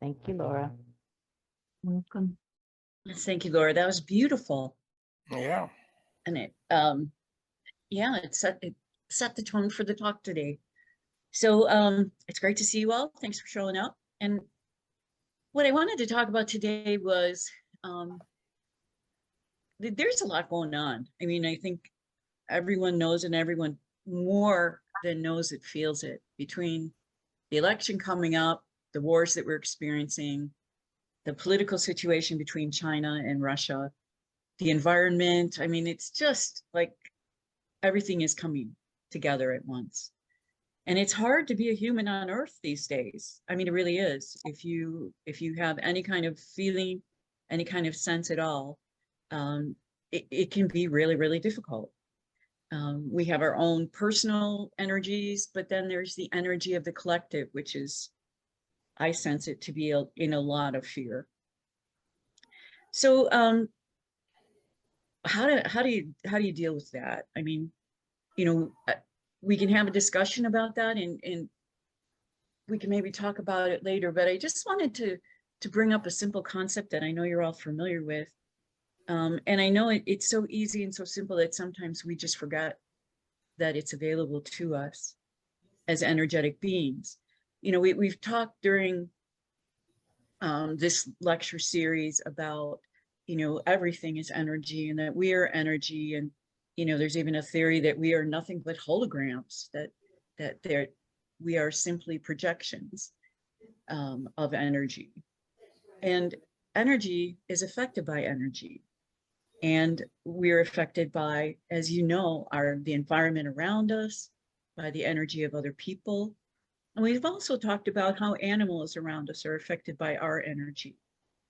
Thank you, Laura. Welcome. Thank you, Laura. That was beautiful. Yeah. And it set the tone for the talk today. So it's great to see you all. Thanks for showing up. And what I wanted to talk about today was there's a lot going on. I mean, I think everyone knows, and everyone more than knows it, feels it, between the election coming up, the wars that we're experiencing, the political situation between China and Russia, the environment. I mean, it's just like everything is coming together at once. And it's hard to be a human on Earth these days. I mean, it really is. If you have any kind of feeling, any kind of sense at all, it can be really, really difficult. We have our own personal energies, but then there's the energy of the collective, which is, I sense it to be in a lot of fear. So how do you deal with that? I mean, you know, we can have a discussion about that, and we can maybe talk about it later, but I just wanted to bring up a simple concept that I know you're all familiar with. And I know it's so easy and so simple that sometimes we just forget that it's available to us as energetic beings. You know, we've talked during this lecture series about, you know, everything is energy, and that we are energy. And, you know, there's even a theory that we are nothing but holograms, that we are simply projections of energy. And energy is affected by energy. And we're affected by, as you know, the environment around us, by the energy of other people. And we've also talked about how animals around us are affected by our energy.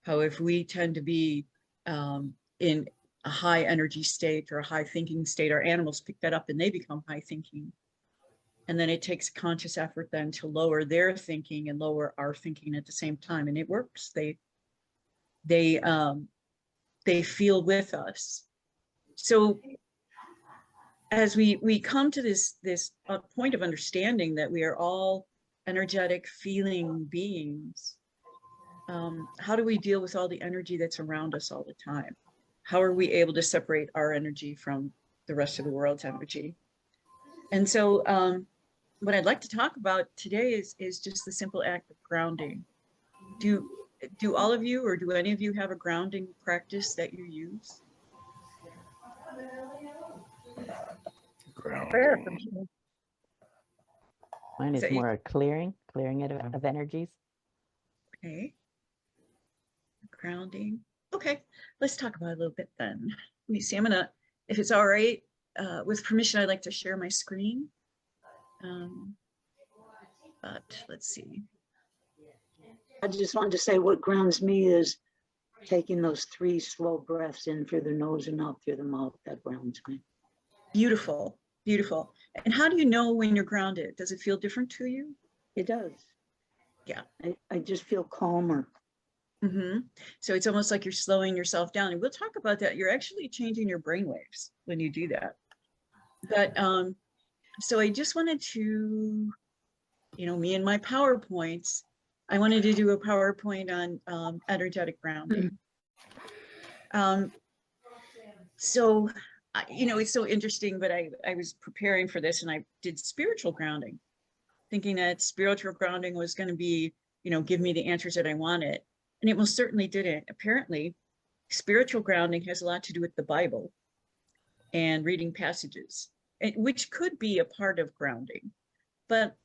How if we tend to be in a high energy state or a high thinking state, our animals pick that up and they become high thinking. And then it takes conscious effort then to lower their thinking and lower our thinking at the same time. And it works. They feel with us. So as we come to this point of understanding that we are all energetic feeling beings, how do we deal with all the energy that's around us all the time? How are we able to separate our energy from the rest of the world's energy? And so what I'd like to talk about today is just the simple act of grounding. Do all of you, or do any of you, have a grounding practice that you use? Grounding. Mine is more a clearing it of energies. Okay. Grounding. Okay, let's talk about it a little bit then. Let me see, I'm gonna, if it's all right, with permission, I'd like to share my screen. But let's see. I just wanted to say what grounds me is taking those 3 slow breaths in through the nose and out through the mouth. That grounds me. Beautiful, beautiful. And how do you know when you're grounded? Does it feel different to you? It does. Yeah. I just feel calmer. Mm-hmm. So it's almost like you're slowing yourself down. And we'll talk about that. You're actually changing your brain waves when you do that. But so I just wanted to, you know, me and my PowerPoints, I wanted to do a PowerPoint on energetic grounding. So, you know, it's so interesting, but I was preparing for this and I did spiritual grounding, thinking that spiritual grounding was going to be, you know, give me the answers that I wanted. And it most certainly didn't. Apparently, spiritual grounding has a lot to do with the Bible and reading passages, which could be a part of grounding. But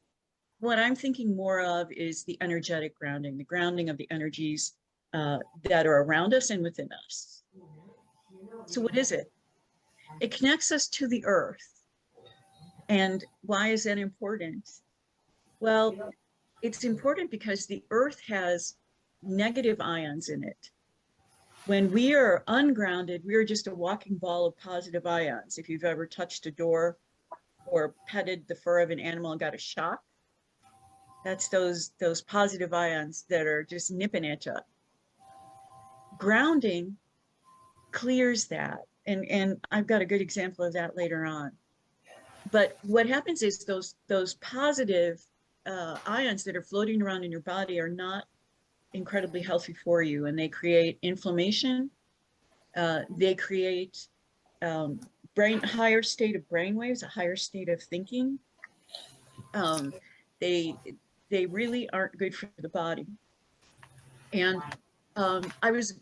what I'm thinking more of is the energetic grounding, the grounding of the energies that are around us and within us. So what is it? It connects us to the earth. And why is that important? Well, it's important because the earth has negative ions in it. When we are ungrounded, we are just a walking ball of positive ions. If you've ever touched a door or petted the fur of an animal and got a shock, that's those positive ions that are just nipping at you. Grounding clears that. And I've got a good example of that later on. But what happens is those positive ions that are floating around in your body are not incredibly healthy for you, and they create inflammation. They create higher state of brain waves, a higher state of thinking. They really aren't good for the body. And I was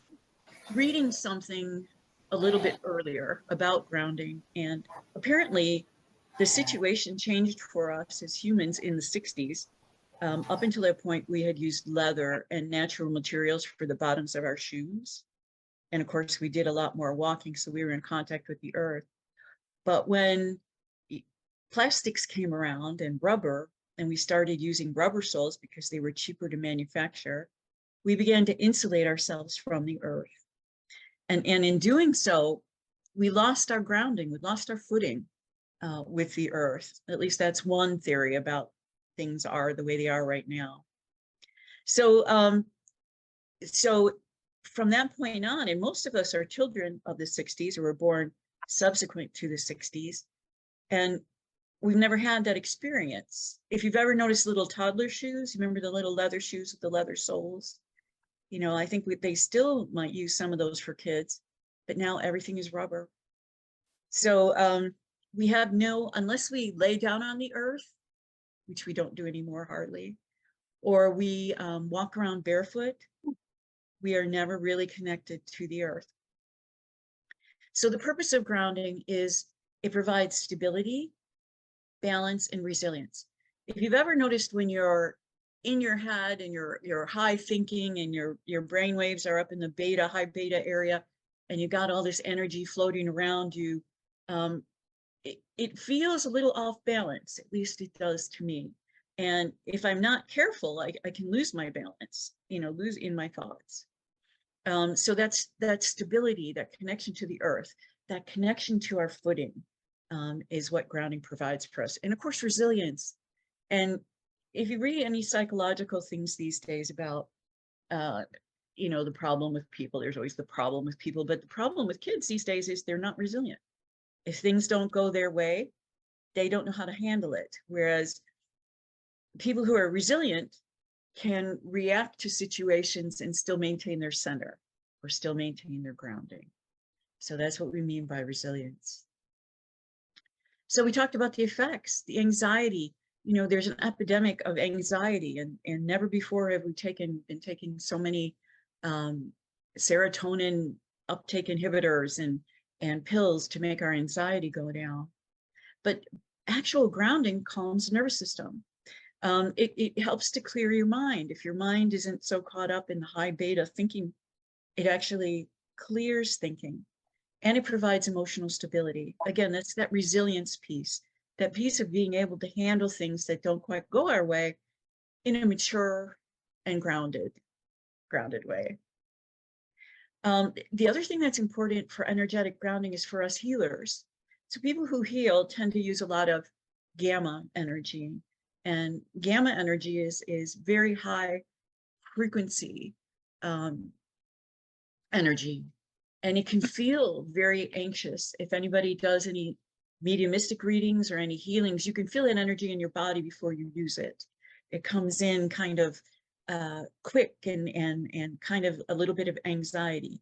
reading something a little bit earlier about grounding, and apparently the situation changed for us as humans in the 60s. Up until that point, we had used leather and natural materials for the bottoms of our shoes. And of course, we did a lot more walking, so we were in contact with the earth. But when plastics came around and rubber, and we started using rubber soles because they were cheaper to manufacture, we began to insulate ourselves from the earth. And in doing so, we lost our grounding, we lost our footing with the earth. At least that's one theory about things are the way they are right now. So, so from that point on, and most of us are children of the 60s or were born subsequent to the 60s, and we've never had that experience. If you've ever noticed little toddler shoes, you remember the little leather shoes with the leather soles? You know, I think they still might use some of those for kids, but now everything is rubber. So we have no, unless we lay down on the earth, which we don't do anymore hardly, or we walk around barefoot, we are never really connected to the earth. So the purpose of grounding is it provides stability, balance, and resilience. If you've ever noticed when you're in your head and you're high thinking and your brain waves are up in the high beta area, and you got all this energy floating around you, it feels a little off balance, at least it does to me. And if I'm not careful, I can lose my balance, lose in my thoughts. So that's that stability, that connection to the earth, that connection to our footing is what grounding provides for us. And of course, resilience. And if you read any psychological things these days about, the problem with people, there's always the problem with people, but the problem with kids these days is they're not resilient. If things don't go their way, they don't know how to handle it. Whereas people who are resilient can react to situations and still maintain their center or still maintain their grounding. So that's what we mean by resilience. So we talked about the effects, the anxiety. There's an epidemic of anxiety, and never before have we been taking so many serotonin uptake inhibitors and pills to make our anxiety go down. But actual grounding calms the nervous system. It helps to clear your mind. If your mind isn't so caught up in the high beta thinking, it actually clears thinking, and it provides emotional stability. Again, that's that resilience piece, that piece of being able to handle things that don't quite go our way in a mature and grounded way. The other thing that's important for energetic grounding is for us healers. So people who heal tend to use a lot of gamma energy, and gamma energy is very high frequency energy, and it can feel very anxious. If anybody does any mediumistic readings or any healings, you can feel that energy in your body before you use it. It comes in kind of quick and kind of a little bit of anxiety.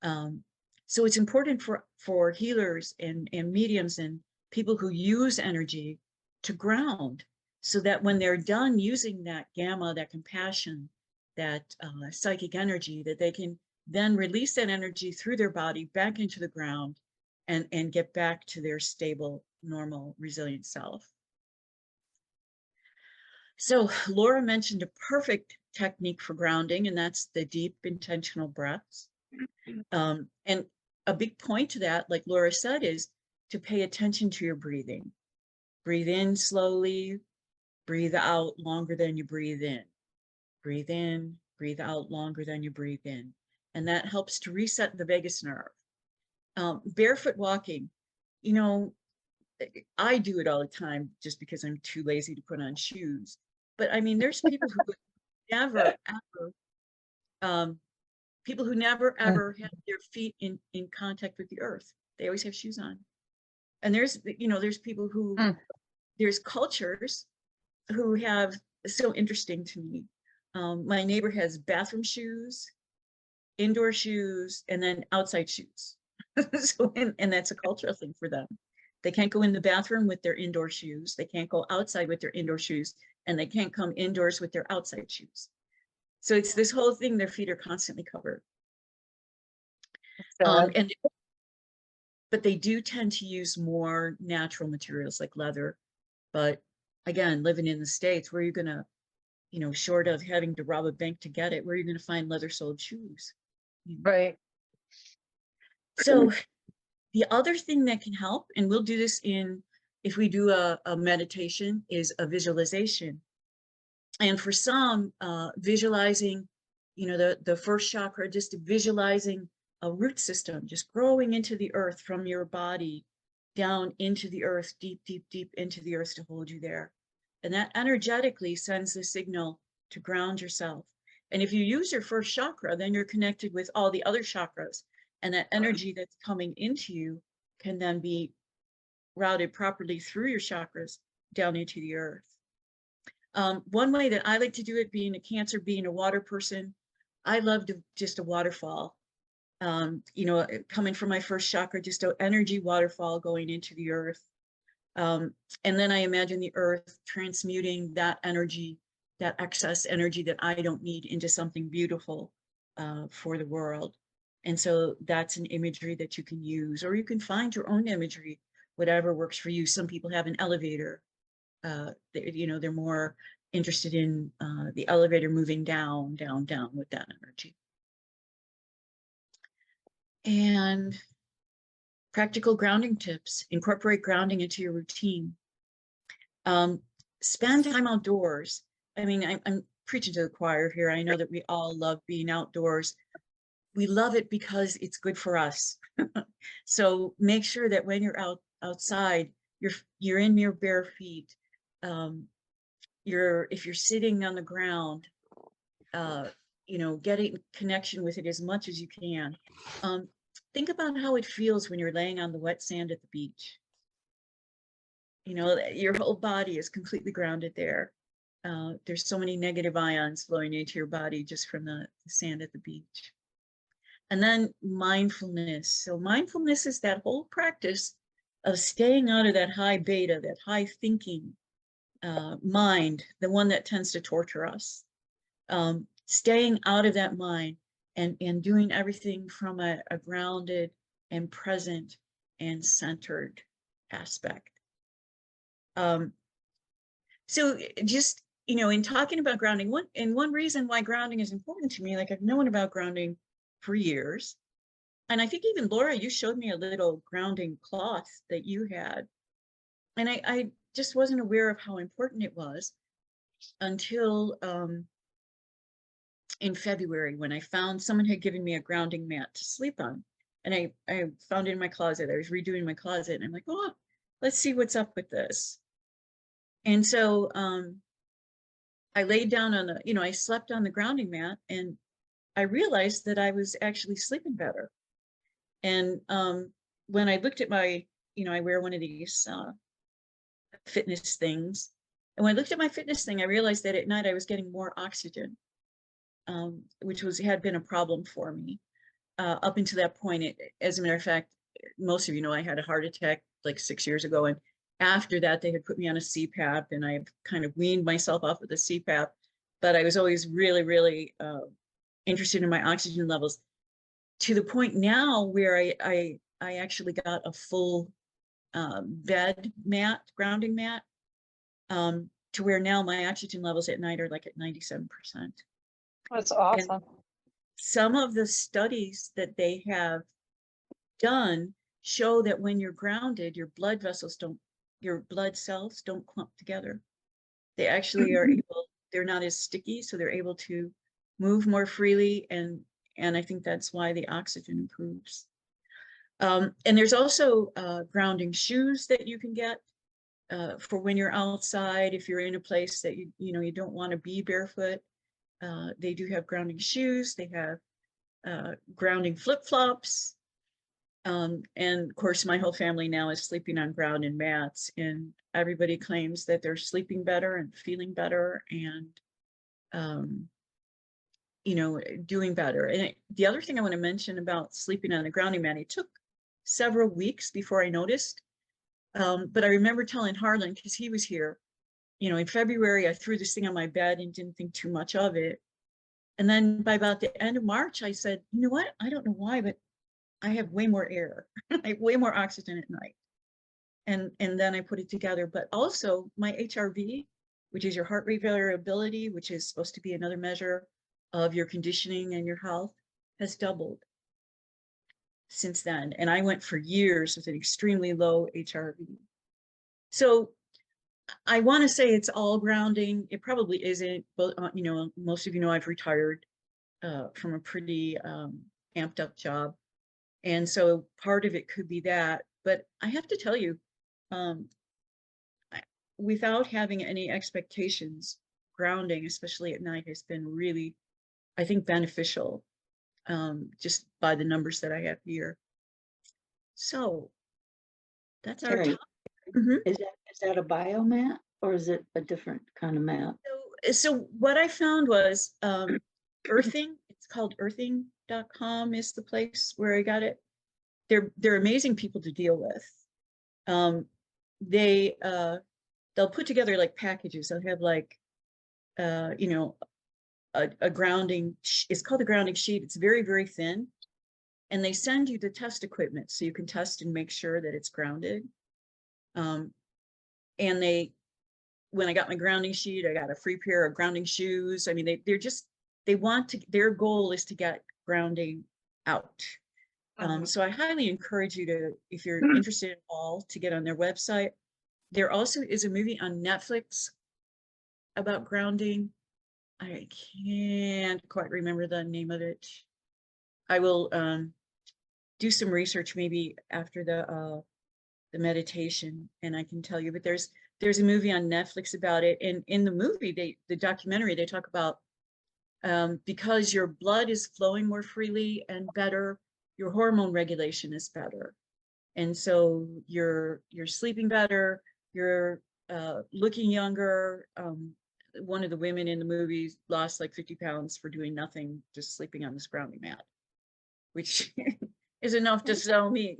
So it's important for healers and mediums and people who use energy to ground, so that when they're done using that gamma, that compassion, that psychic energy, that they can then release that energy through their body back into the ground and get back to their stable, normal, resilient self. So Laura mentioned a perfect technique for grounding, and that's the deep intentional breaths. And a big point to that, like Laura said, is to pay attention to your breathing. Breathe in slowly, breathe out longer than you breathe in. Breathe in, breathe out longer than you breathe in. And that helps to reset the vagus nerve. Barefoot walking, I do it all the time just because I'm too lazy to put on shoes. But I mean, there's people who never, ever, people who never, ever have their feet in contact with the earth. They always have shoes on. And there's people who, there's cultures who have, so interesting to me, My neighbor has bathroom shoes, indoor shoes, and then outside shoes. So, and that's a cultural thing for them. They can't go in the bathroom with their indoor shoes. They can't go outside with their indoor shoes, and they can't come indoors with their outside shoes. So it's this whole thing, their feet are constantly covered. But they do tend to use more natural materials like leather. But again, living in the States, where you're gonna, you know, short of having to rob a bank to get it, where you're gonna find leather soled shoes. Right. So the other thing that can help, and we'll do this in, if we do a meditation, is a visualization. And for some, visualizing, you know, the first chakra, just visualizing a root system, just growing into the earth from your body down into the earth, deep, deep, deep into the earth to hold you there. And that energetically sends the signal to ground yourself. And if you use your first chakra, then you're connected with all the other chakras. And that energy that's coming into you can then be routed properly through your chakras down into the earth. One way that I like to do it, being a Cancer, being a water person, I love just a waterfall. You know, coming from my first chakra, just an energy waterfall going into the earth. And then I imagine the earth transmuting that energy, that excess energy that I don't need, into something beautiful for the world. And so that's an imagery that you can use, or you can find your own imagery, whatever works for you. Some people have an elevator. You know, they're more interested in the elevator moving down, down, down with that energy. And practical grounding tips: incorporate grounding into your routine. Spend time outdoors. I mean, I'm preaching to the choir here. I know that we all love being outdoors. We love it because it's good for us. So make sure that when you're outside, you're in your bare feet. If you're sitting on the ground, you know, getting connection with it as much as you can. Think about how it feels when you're laying on the wet sand at the beach. You know, your whole body is completely grounded there. There's so many negative ions flowing into your body just from the sand at the beach. And then mindfulness. So mindfulness is that whole practice of staying out of that high beta, that high thinking mind, the one that tends to torture us. Staying out of that mind and doing everything from a grounded and present and centered aspect. So just, you know, in talking about grounding, one reason why grounding is important to me, like I've known about grounding for years. And I think even Laura, you showed me a little grounding cloth that you had. And I just wasn't aware of how important it was until in February, when I found someone had given me a grounding mat to sleep on. And I found it in my closet. I was redoing my closet and I'm like, oh, let's see what's up with this. And so I laid down on the, you know, I slept on the grounding mat, and I realized that I was actually sleeping better. And when I looked at my, you know, I wear one of these fitness things. And when I looked at my fitness thing, I realized that at night I was getting more oxygen, which had been a problem for me up until that point. As a matter of fact, most of you know I had a heart attack like 6 years ago. And after that, they had put me on a CPAP, and I've kind of weaned myself off of the CPAP. But I was always really, really interested in my oxygen levels, to the point now where I actually got a full bed mat, grounding mat, to where now my oxygen levels at night are like at 97%. That's awesome. And some of the studies that they have done show that when you're grounded, your blood cells don't clump together. They actually are able, they're not as sticky, so they're able to move more freely, and I think that's why the oxygen improves. And there's also grounding shoes that you can get for when you're outside. If you're in a place that you don't want to be barefoot, they do have grounding shoes. They have grounding flip-flops. And of course, my whole family now is sleeping on grounded mats, and everybody claims that they're sleeping better and feeling better. And you know, doing better. And the other thing I want to mention about sleeping on a grounding mat, it took several weeks before I noticed. But I remember telling Harlan, because he was here, you know, in February, I threw this thing on my bed and didn't think too much of it. And then by about the end of March, I said, you know what? I don't know why, but I have way more air. I have way more oxygen at night. And then I put it together. But also my HRV, which is your heart rate variability, which is supposed to be another measure of your conditioning and your health, has doubled since then. And I went for years with an extremely low HRV. So I want to say it's all grounding. It probably isn't, but you know, most of you know I've retired from a pretty amped up job. And so part of it could be that, but I have to tell you, without having any expectations, grounding, especially at night, has been really, I think, beneficial, just by the numbers that I have here. So that's our Terrie, topic. is that a biomat or is it a different kind of mat? So what I found was earthing. It's called earthing.com is the place where I got it. They're amazing people to deal with. They'll put together like packages. They'll have like you know, a grounding. It's called a grounding sheet. It's very, very thin, and they send you the test equipment so you can test and make sure that it's grounded. And when I got my grounding sheet, I got a free pair of grounding shoes. I mean, their goal is to get grounding out. So I highly encourage you to, if you're interested at all, to get on their website. There also is a movie on Netflix about grounding. I can't quite remember the name of it. I will do some research maybe after the meditation, and I can tell you. But there's a movie on Netflix about it, and in the movie, the documentary, they talk about because your blood is flowing more freely and better, your hormone regulation is better, and so you're sleeping better, you're looking younger. One of the women in the movie lost like 50 pounds for doing nothing, just sleeping on this grounding mat, which is enough to sell me.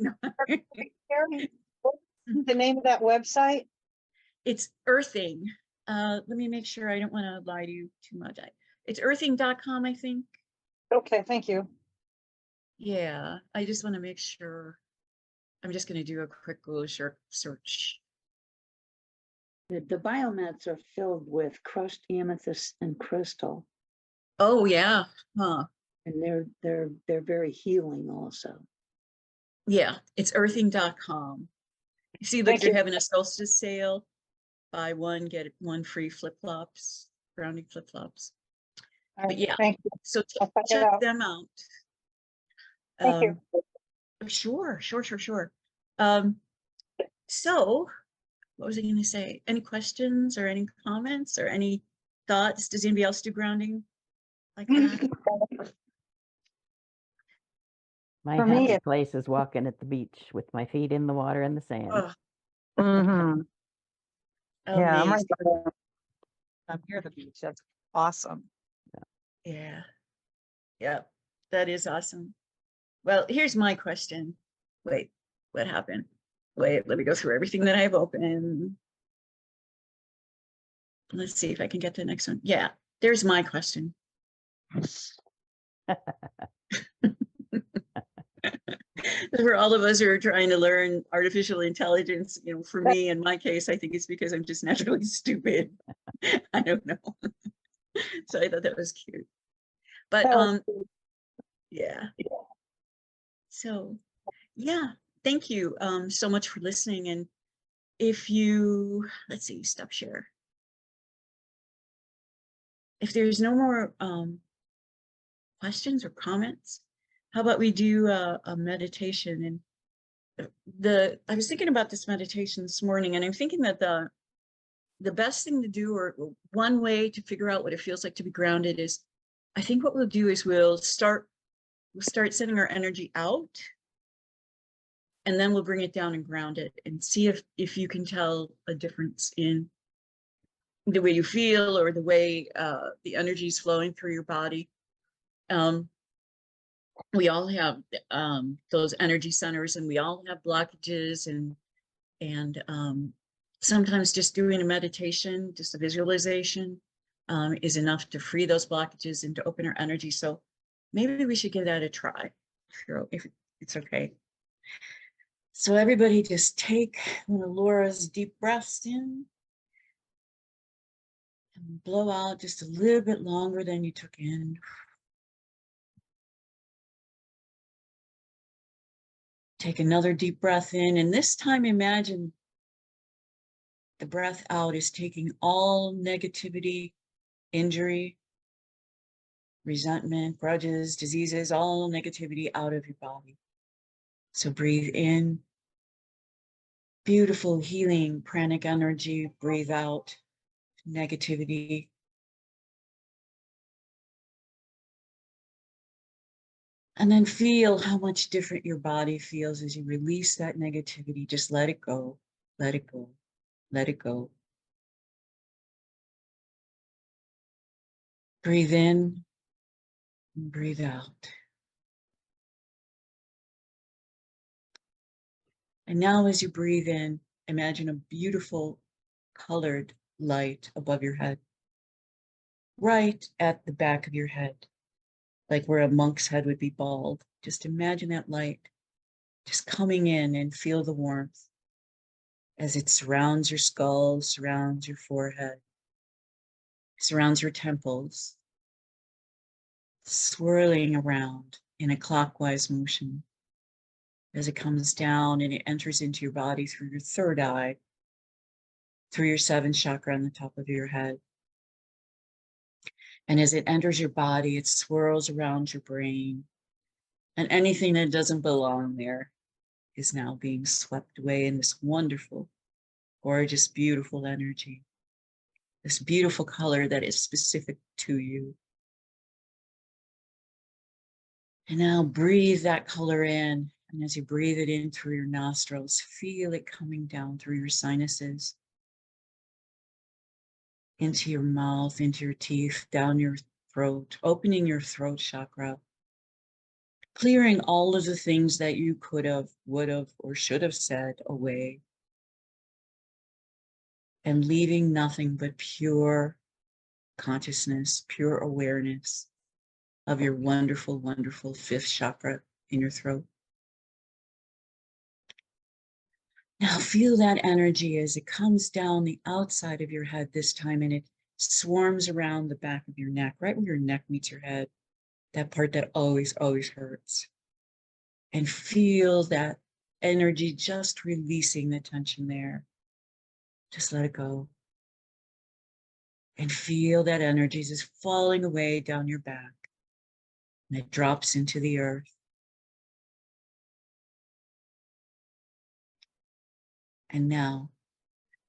Terrie, what's the name of that website? It's earthing. Let me make sure I don't want to lie to you too much. It's earthing.com, I think. Okay, thank you. Yeah, I just want to make sure. I'm just going to do a quick Google search. The biomats are filled with crushed amethyst and crystal, Oh yeah, huh? and they're very healing also. Yeah, it's earthing.com. You see, look, Thank they're you. having a solstice sale. Buy one, get one free flip-flops, grounding flip-flops. All But right, yeah, thank you. so I'll check it check out. them out. Thank you. Sure. So what was I going to say? Any questions or any comments or any thoughts? Does anybody else do grounding like that? My For me, happy it- place is walking at the beach with my feet in the water and the sand. Oh, Mhm. Yeah, I'm right amazing. there. I'm near the beach. That's awesome. Yeah. Yeah, that is awesome. Well, here's my question. Wait, what happened? Wait, let me go through everything that I have open. Let's see if I can get to the next one. Yeah, there's my question. For all of us who are trying to learn artificial intelligence, you know, for me, in my case, I think it's because I'm just naturally stupid. I don't know. So I thought that was cute. But yeah. So yeah, thank you so much for listening. And if you, let's see, stop share. If there's no more questions or comments, how about we do a meditation? And I was thinking about this meditation this morning, and I'm thinking that the best thing to do, or one way to figure out what it feels like to be grounded, is, I think what we'll do is we'll start sending our energy out, and then we'll bring it down and ground it, and see if you can tell a difference in the way you feel or the way the energy is flowing through your body. we all have those energy centers, and we all have blockages, and sometimes just doing a meditation, just a visualization, is enough to free those blockages and to open our energy. So maybe we should give that a try, if it's okay. So everybody just take one of Laura's deep breaths in and blow out just a little bit longer than you took in. Take another deep breath in, and this time imagine the breath out is taking all negativity, injury, resentment, grudges, diseases, all negativity out of your body. So breathe in, beautiful healing pranic energy. Breathe out negativity. And then feel how much different your body feels as you release that negativity. Just let it go, let it go, let it go. Breathe in and breathe out. And now as you breathe in, imagine a beautiful colored light above your head, right at the back of your head, like where a monk's head would be bald. Just imagine that light just coming in, and feel the warmth as it surrounds your skull, surrounds your forehead, surrounds your temples, swirling around in a clockwise motion as it comes down and it enters into your body through your third eye, through your seventh chakra on the top of your head. And as it enters your body, it swirls around your brain, and anything that doesn't belong there is now being swept away in this wonderful, gorgeous, beautiful energy, this beautiful color that is specific to you. And now breathe that color in. And as you breathe it in through your nostrils, feel it coming down through your sinuses, into your mouth, into your teeth, down your throat, opening your throat chakra, clearing all of the things that you could have, would have, or should have said away, and leaving nothing but pure consciousness, pure awareness of your wonderful, wonderful fifth chakra in your throat. Now feel that energy as it comes down the outside of your head this time, and it swarms around the back of your neck, right where your neck meets your head, that part that always, always hurts. And feel that energy just releasing the tension there. Just let it go. And feel that energy just falling away down your back. And it drops into the earth. And now,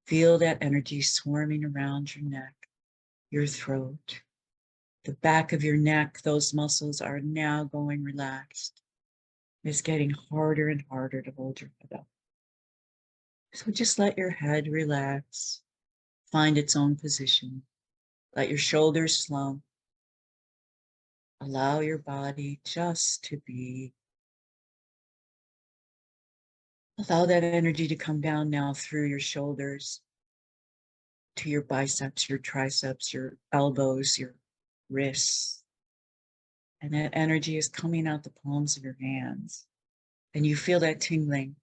feel that energy swarming around your neck, your throat, the back of your neck. Those muscles are now going relaxed. It's getting harder and harder to hold your head up. So just let your head relax, find its own position. Let your shoulders slump. Allow your body just to be. Allow that energy to come down now through your shoulders to your biceps, your triceps, your elbows, your wrists. And that energy is coming out the palms of your hands. And you feel that tingling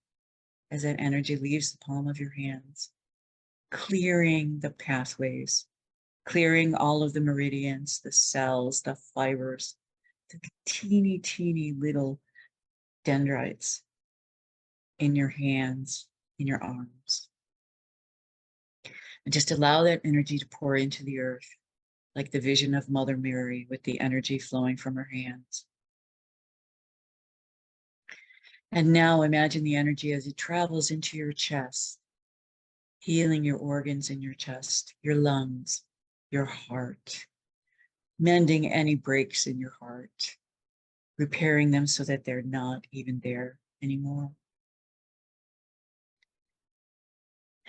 as that energy leaves the palm of your hands, clearing the pathways, clearing all of the meridians, the cells, the fibers, the teeny, teeny little dendrites in your hands, in your arms. And just allow that energy to pour into the earth, like the vision of Mother Mary with the energy flowing from her hands. And now imagine the energy as it travels into your chest, healing your organs in your chest, your lungs, your heart, mending any breaks in your heart, repairing them so that they're not even there anymore.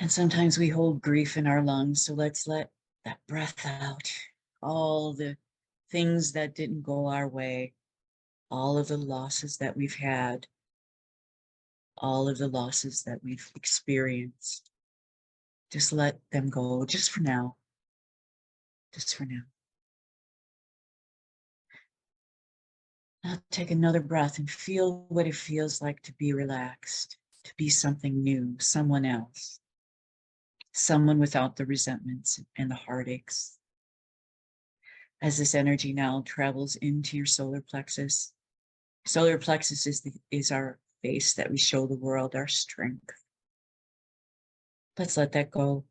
And sometimes we hold grief in our lungs, so let's let that breath out, all the things that didn't go our way, all of the losses that we've had, all of the losses that we've experienced. Just let them go, just for now. Just for now. Now take another breath and feel what it feels like to be relaxed, to be something new, someone else, someone without the resentments and the heartaches. As this energy now travels into your solar plexus is our face that we show the world, our strength. Let's let that go.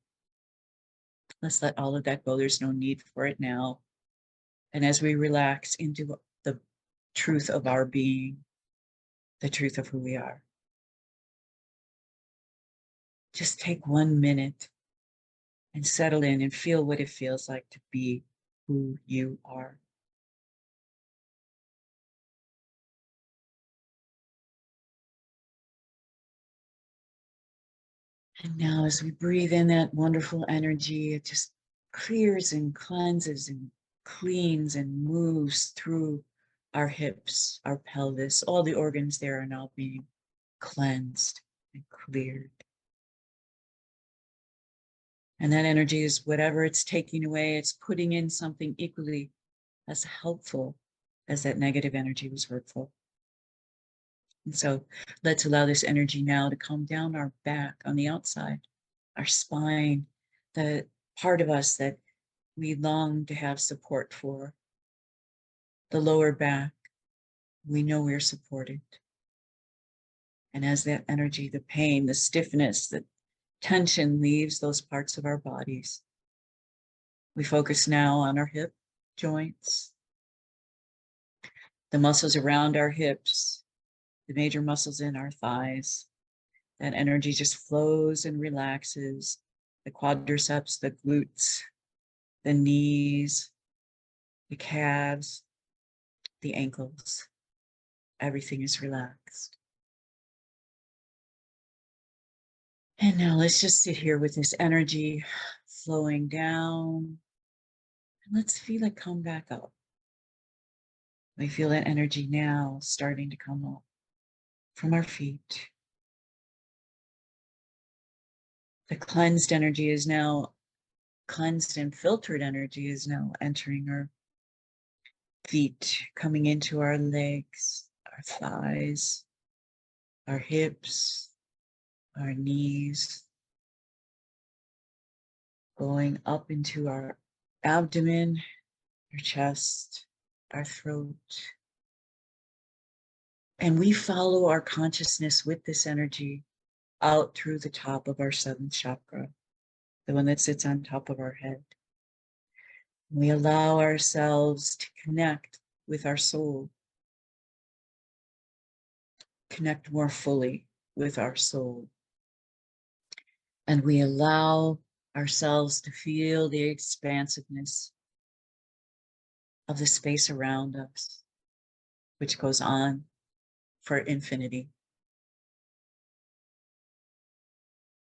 Let's let all of that go. There's no need for it now. And as we relax into the truth of our being, the truth of who we are, just take 1 minute and settle in and feel what it feels like to be who you are. And now as we breathe in that wonderful energy, it just clears and cleanses and cleans and moves through our hips, our pelvis. All the organs there are now being cleansed and cleared. And that energy is whatever it's taking away, it's putting in something equally as helpful as that negative energy was hurtful. And so let's allow this energy now to come down our back on the outside, our spine, the part of us that we long to have support for. The lower back, we know we're supported. And as that energy, the pain, the stiffness, the tension leaves those parts of our bodies, we focus now on our hip joints, the muscles around our hips, the major muscles in our thighs. That energy just flows and relaxes the quadriceps, the glutes, the knees, the calves, the ankles. Everything is relaxed. And now let's just sit here with this energy flowing down. And let's feel it come back up. We feel that energy now starting to come up from our feet. The cleansed energy is now, cleansed and filtered energy is now entering our feet, coming into our legs, our thighs, our hips, our knees, going up into our abdomen, our chest, our throat. And we follow our consciousness with this energy out through the top of our seventh chakra, the one that sits on top of our head. We allow ourselves to connect with our soul, connect more fully with our soul. And we allow ourselves to feel the expansiveness of the space around us, which goes on for infinity.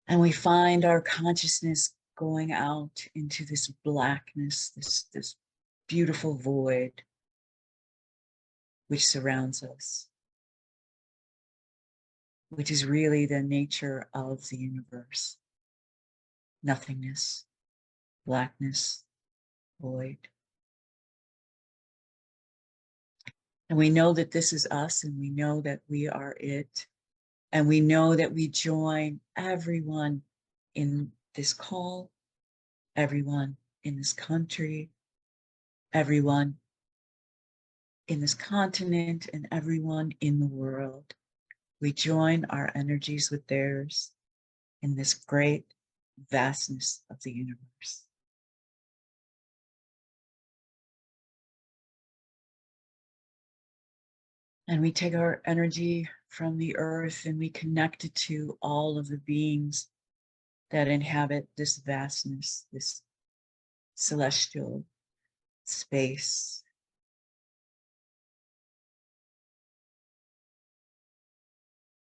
And we find our consciousness going out into this blackness, this beautiful void which surrounds us, which is really the nature of the universe. Nothingness, blackness, void. And we know that this is us, and we know that we are it. And we know that we join everyone in this call, everyone in this country, everyone in this continent, and everyone in the world. We join our energies with theirs in this great vastness of the universe. And we take our energy from the earth and we connect it to all of the beings that inhabit this vastness, this celestial space.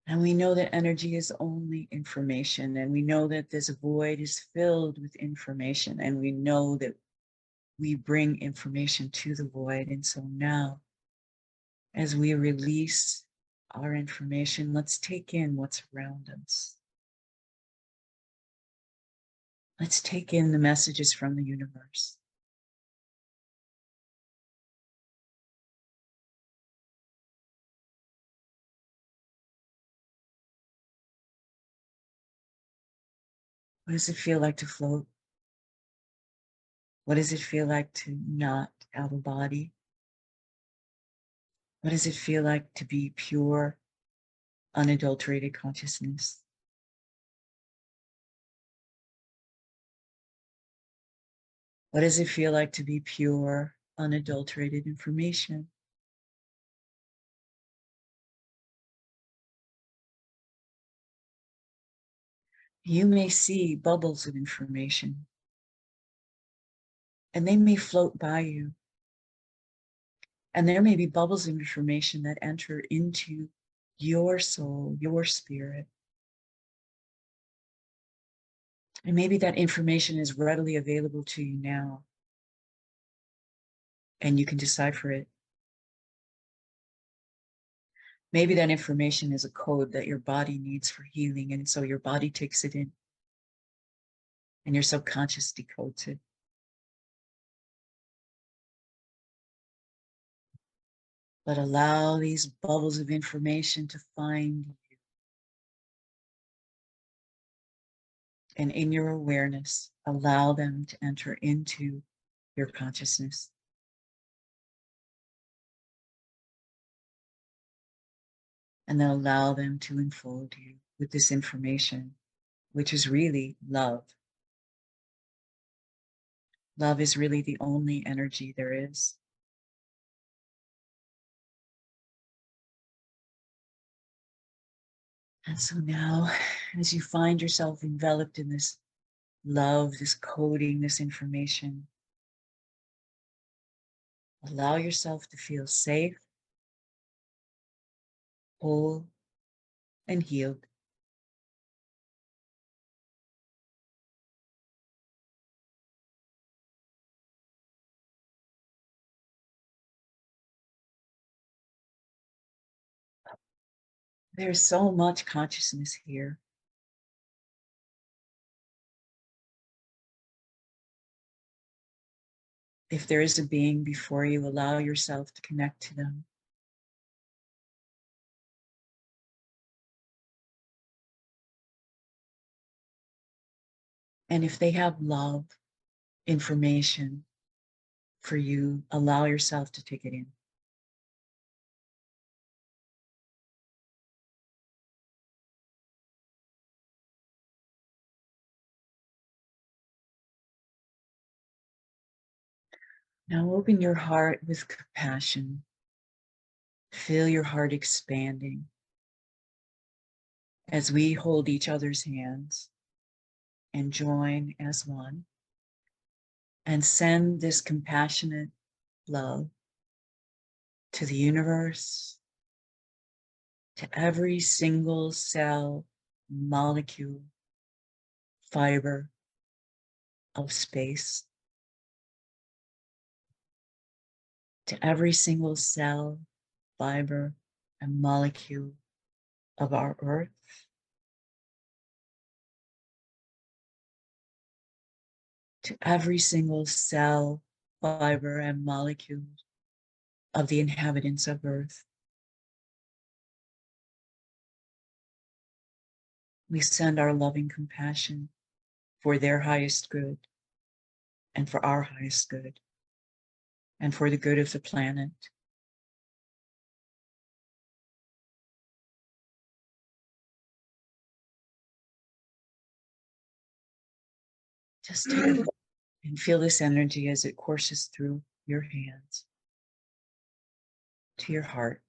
And we know that energy is only information, and we know that this void is filled with information, and we know that we bring information to the void. And so now, as we release our information, let's take in what's around us. Let's take in the messages from the universe. What does it feel like to float? What does it feel like to not have a body? What does it feel like to be pure, unadulterated consciousness? What does it feel like to be pure, unadulterated information? You may see bubbles of information, and they may float by you. And there may be bubbles of information that enter into your soul, your spirit. And maybe that information is readily available to you now, and you can decipher it. Maybe that information is a code that your body needs for healing, and so your body takes it in, and your subconscious decodes it. But allow these bubbles of information to find you. And in your awareness, allow them to enter into your consciousness. And then allow them to enfold you with this information, which is really love. Love is really the only energy there is. And so now, as you find yourself enveloped in this love, this coding, this information, allow yourself to feel safe, whole, and healed. There's so much consciousness here. If there is a being before you, allow yourself to connect to them. And if they have love, information for you, allow yourself to take it in. Now open your heart with compassion. Feel your heart expanding as we hold each other's hands and join as one and send this compassionate love to the universe, to every single cell, molecule, fiber of space, to every single cell, fiber, and molecule of our earth, to every single cell, fiber, and molecule of the inhabitants of earth. We send our loving compassion for their highest good and for our highest good and for the good of the planet. Just take a look and feel this energy as it courses through your hands to your heart.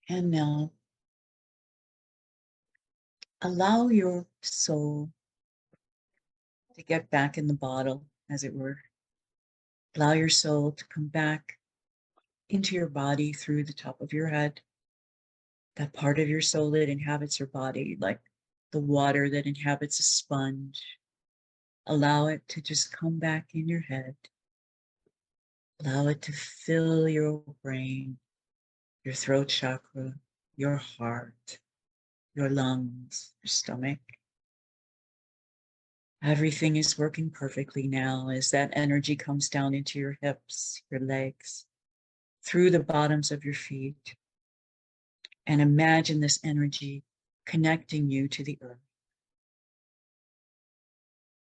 And now, allow your soul to get back in the bottle, as it were. Allow your soul to come back into your body through the top of your head. That part of your soul that inhabits your body, like the water that inhabits a sponge. Allow it to just come back in your head. Allow it to fill your brain, your throat chakra, your heart, your lungs, your stomach. Everything is working perfectly now as that energy comes down into your hips, your legs, through the bottoms of your feet. And imagine this energy connecting you to the earth.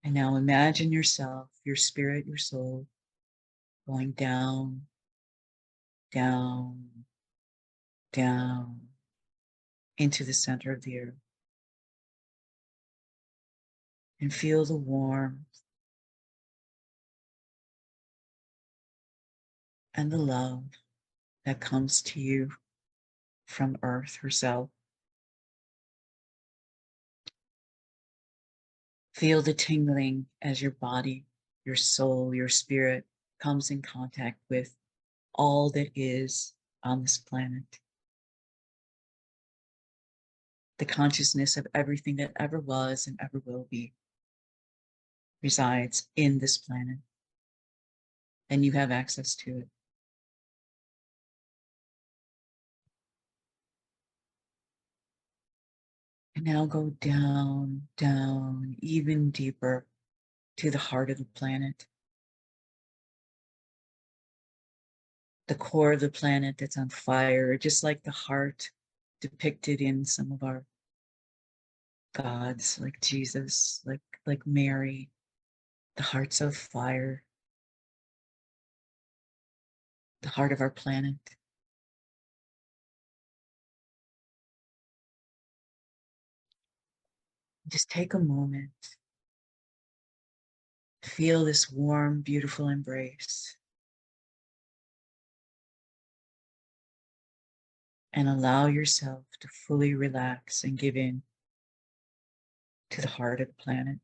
And now imagine yourself, your spirit, your soul, going down, down, down into the center of the earth. And feel the warmth and the love that comes to you from Earth herself. Feel the tingling as your body, your soul, your spirit comes in contact with all that is on this planet. The consciousness of everything that ever was and ever will be resides in this planet, and you have access to it. And now go down, down, even deeper to the heart of the planet. The core of the planet that's on fire, just like the heart depicted in some of our gods, like Jesus, like Mary, the hearts of fire, the heart of our planet. Just take a moment, feel this warm, beautiful embrace, and allow yourself to fully relax and give in to the heart of the planet.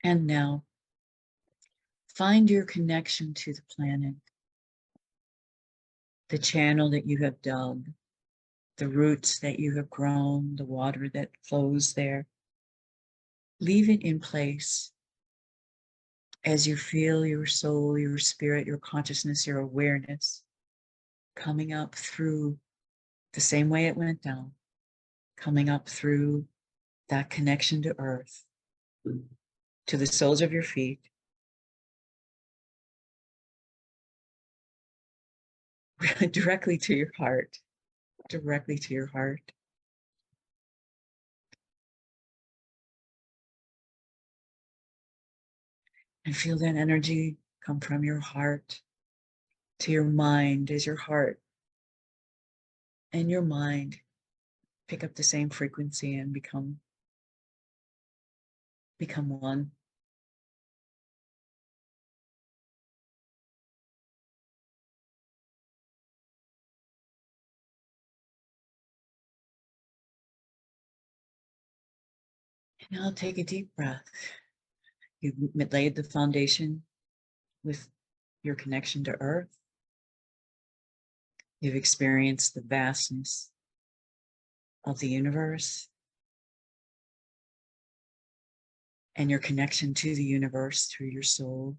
And now, find your connection to the planet, the channel that you have dug, the roots that you have grown, the water that flows there. Leave it in place as you feel your soul, your spirit, your consciousness, your awareness coming up through the same way it went down, coming up through that connection to earth, to the soles of your feet, directly to your heart, directly to your heart. And feel that energy come from your heart to your mind as your heart and your mind pick up the same frequency and become one. And now take a deep breath. You've laid the foundation with your connection to earth. You've experienced the vastness of the universe and your connection to the universe through your soul.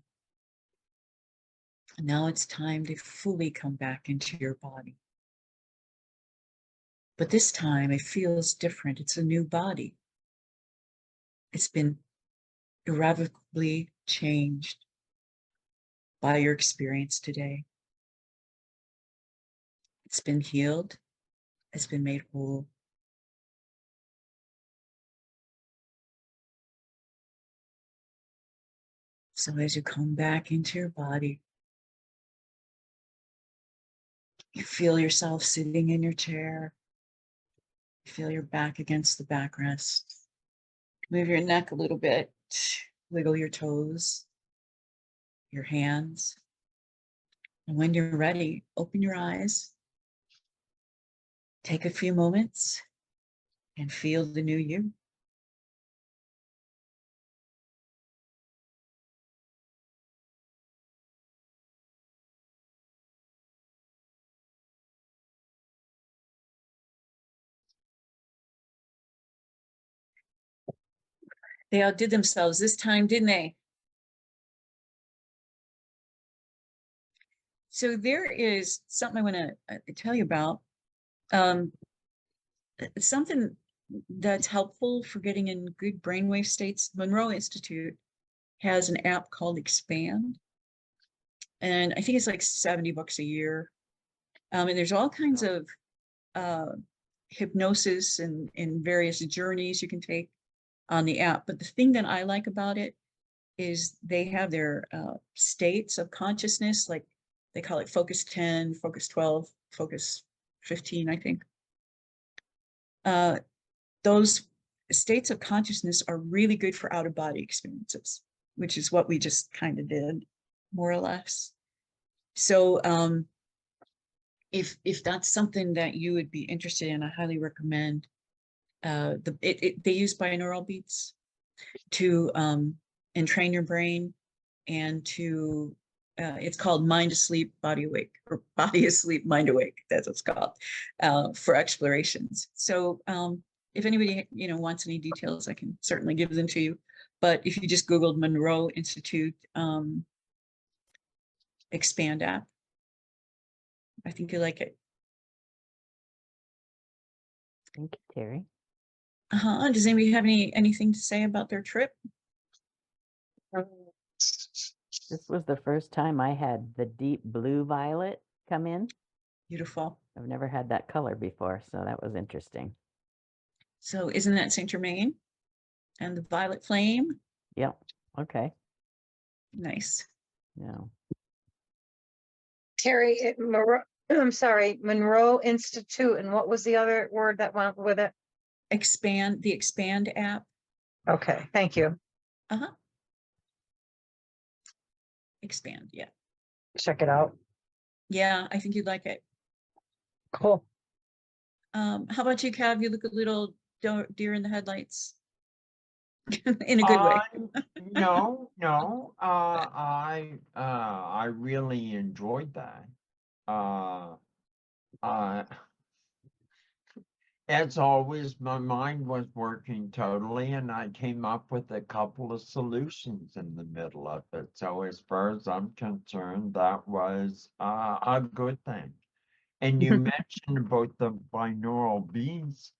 And now it's time to fully come back into your body. But this time it feels different. It's a new body. It's been irrevocably changed by your experience today. It's been healed. It's been made whole. So as you come back into your body, you feel yourself sitting in your chair. You feel your back against the backrest. Move your neck a little bit. Wiggle your toes, your hands. And when you're ready, open your eyes. Take a few moments and feel the new you. They outdid themselves this time, didn't they? So there is something I want to tell you about. Something that's helpful for getting in good brainwave states. Monroe Institute has an app called Expand. And I think it's like $70 a year. And there's all kinds of hypnosis and various journeys you can take on the app. But the thing that I like about it is they have their states of consciousness, like they call it focus 10, focus 12, focus 15, I think. Those states of consciousness are really good for out of body experiences, which is what we just kind of did, more or less. So if that's something that you would be interested in, I highly recommend. They use binaural beats to entrain your brain and to it's called mind asleep, body awake, or body asleep, mind awake. That's what it's called for explorations. So if anybody wants any details, I can certainly give them to you. But if you just Googled Monroe Institute Expand app, I think you like it. Thank you, Terry. Does anybody have anything to say about their trip? This was the first time I had the deep blue violet come in. Beautiful. I've never had that color before, so that was interesting. So isn't that Saint Germain and the violet flame? Yep. Okay. Nice. Yeah. Terry, I'm sorry, Monroe Institute, and what was the other word that went with it? The Expand app. Okay, thank you. Expand, yeah. Check it out. Yeah, I think you'd like it. Cool. How about you, Cav? You look a little deer in the headlights. In a good way. No, I really enjoyed that. As always, my mind was working totally, and I came up with a couple of solutions in the middle of it. So as far as I'm concerned, that was a good thing. And you mentioned about the binaural beats.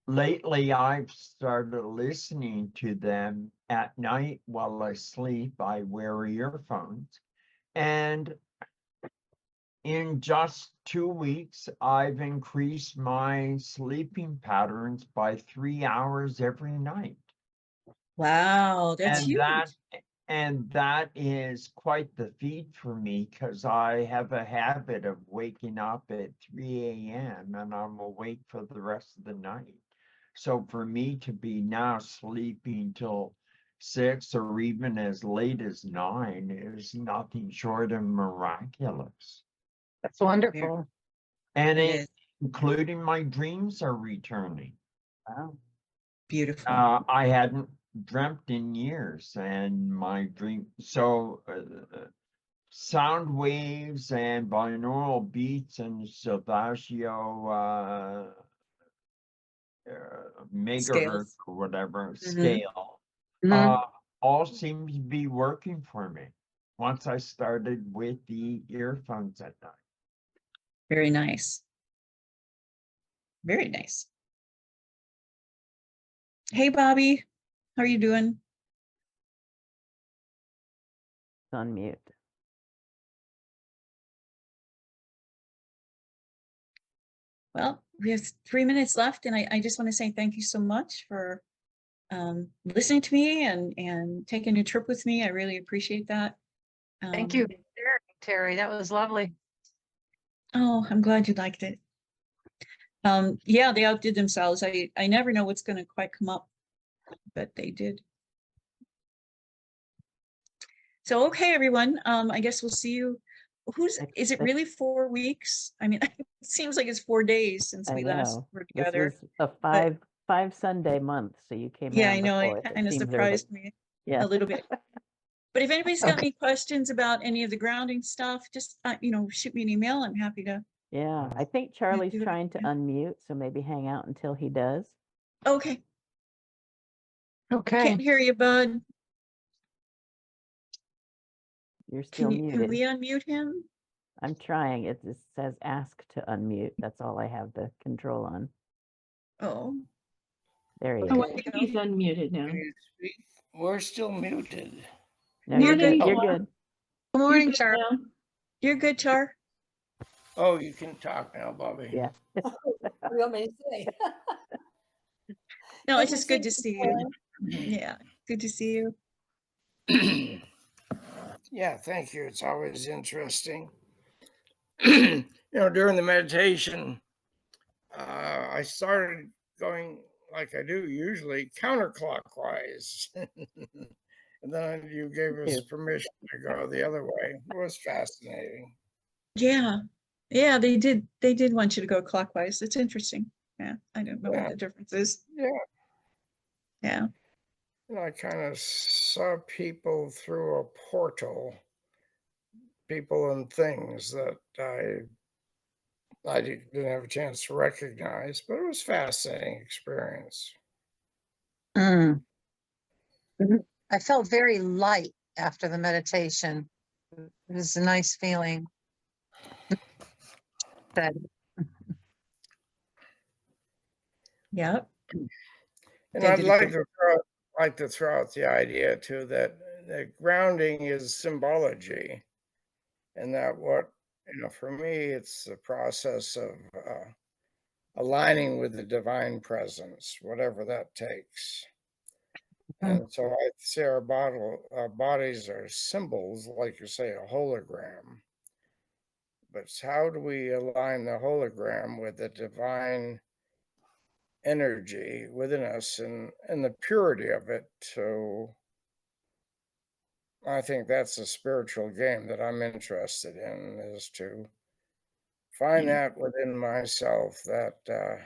Lately, I've started listening to them at night while I sleep. I wear earphones. And in just 2 weeks, I've increased my sleeping patterns by 3 hours every night. Wow, that's And huge. that is quite the feat for me, because I have a habit of waking up at 3 a.m. and I'm awake for the rest of the night. So for me to be now sleeping till 6 or even as late as 9 is nothing short of miraculous. That's wonderful. And It is including my dreams are returning. Wow. beautiful. I hadn't dreamt in years, and my dream, so sound waves and binaural beats and Salvatio megahertz Scales. or whatever Mhm. scale, Mhm. all seem to be working for me once I started with the earphones at night. Very nice. Very nice. Hey, Bobby, how are you doing? It's on mute. Well, we have 3 minutes left, and I just want to say thank you so much for listening to me and taking a trip with me. I really appreciate that. Thank you, for sharing, Terry. That was lovely. Oh, I'm glad you liked it. Yeah, they outdid themselves. I never know what's going to quite come up, but they did. So, okay, everyone, I guess we'll see you. Is it really 4 weeks? I mean, it seems like it's 4 days since I we last know. were This together. was a five Sunday month, so you came in Yeah, on I the know, it fourth. It kind of seems early. surprised me Yeah. a little bit. But if anybody's got Okay. any questions about any of the grounding stuff, just, shoot me an email. I'm happy to. Yeah, I think Charlie's do it. trying to unmute, so maybe hang out until he does. Okay, Okay. can't hear you, bud. You're still Can muted. we unmute him? I'm trying. It just says ask to unmute. That's all I have the control on. Oh, There he Okay. is. Oh, I think he's unmuted now. Can you speak? We're still muted. No, you're Morning. good. You're Char. good. Good You're morning, good Char. now. you're good, Char. Oh, you can talk now, Bobby. Yeah. What do you want me to say? No, Good it's to just good to see see you. Yeah, good to see you. Yeah, thank you. It's always interesting. During the meditation, I started going like I do usually counterclockwise. And then you gave us Too. permission to go the other way. It was fascinating. Yeah, yeah, they did want you to go clockwise. It's interesting. Yeah, I don't know what Yeah. the difference is. Yeah. Yeah. I kind of saw people through a portal, people and things that I didn't have a chance to recognize, but it was a fascinating experience. Mm. I felt very light after the meditation. It was a nice feeling. That Yep. And They I'd did a like good- to throw out the idea too that grounding is symbology, and that for me it's the process of aligning with the divine presence, whatever that takes. And so I say our bodies are symbols, like you say, a hologram. But how do we align the hologram with the divine energy within us and the purity of it? So I think that's a spiritual game that I'm interested in, is to find Yeah. that within myself that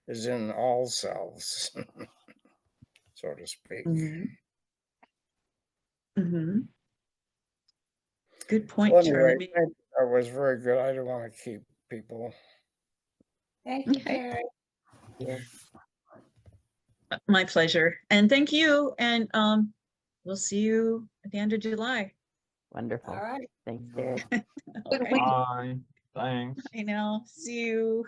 is in all selves, so to speak. Mhm. Mhm. Good point, Well, anyway, Charlie. thank you. That was very good. I don't want to keep people. Thank you, Okay. Terry. Yeah. My pleasure. And thank you. And we'll see you at the end of July. Wonderful. All right. Thanks, Terry. Okay. Bye, thanks. I know. See you.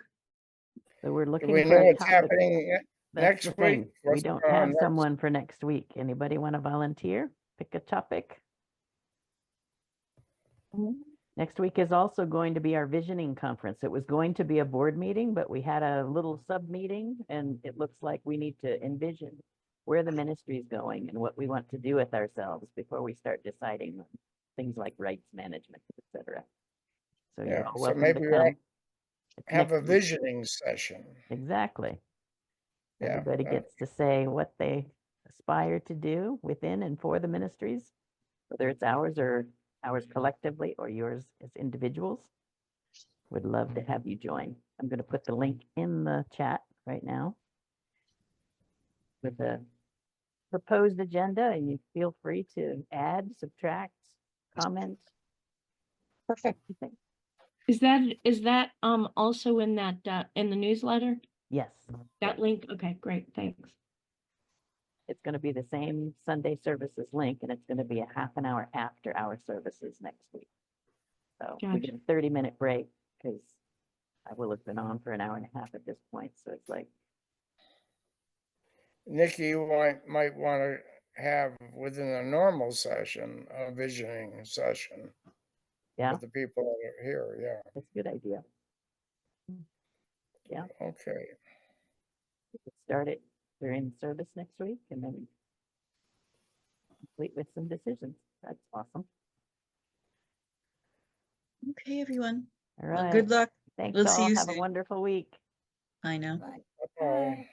So we're Do looking we for know a what's topic. happening That's next the week? thing. We What's don't going on have next? someone for next week. Anybody want to volunteer? Pick a topic. Next week is also going to be our visioning conference. It was going to be a board meeting, but we had a little sub meeting, and it looks like we need to envision where the ministry is going and what we want to do with ourselves before we start deciding on things like rights management, etc. So Yeah, you're all so welcome maybe to we ought come. to It's have a next week. visioning session. Exactly. Yeah, Everybody gets to say what they aspire to do within and for the ministries, whether it's ours or ours collectively or yours as individuals. Would love to have you join. I'm going to put the link in the chat right now with the proposed agenda, and you feel free to add, subtract, comment. perfect. Anything. Is that also in that in the newsletter? Yes, That link? Okay, great, thanks. it's going to be the same Sunday services link, and it's going to be a half an hour after our services next week. So we get a 30-minute break because I will have been on for an hour and a half at this point. So it's like, Nikki, you might want to have within a normal session a visioning session yeah, with the people that are here. Yeah. that's a good idea. Yeah, Okay. we could start it during service next week and then complete with some decisions. That's awesome. Okay, everyone. All Well, right. good luck. Thanks We'll see all. you Have a soon. wonderful week. I know. Bye. Bye.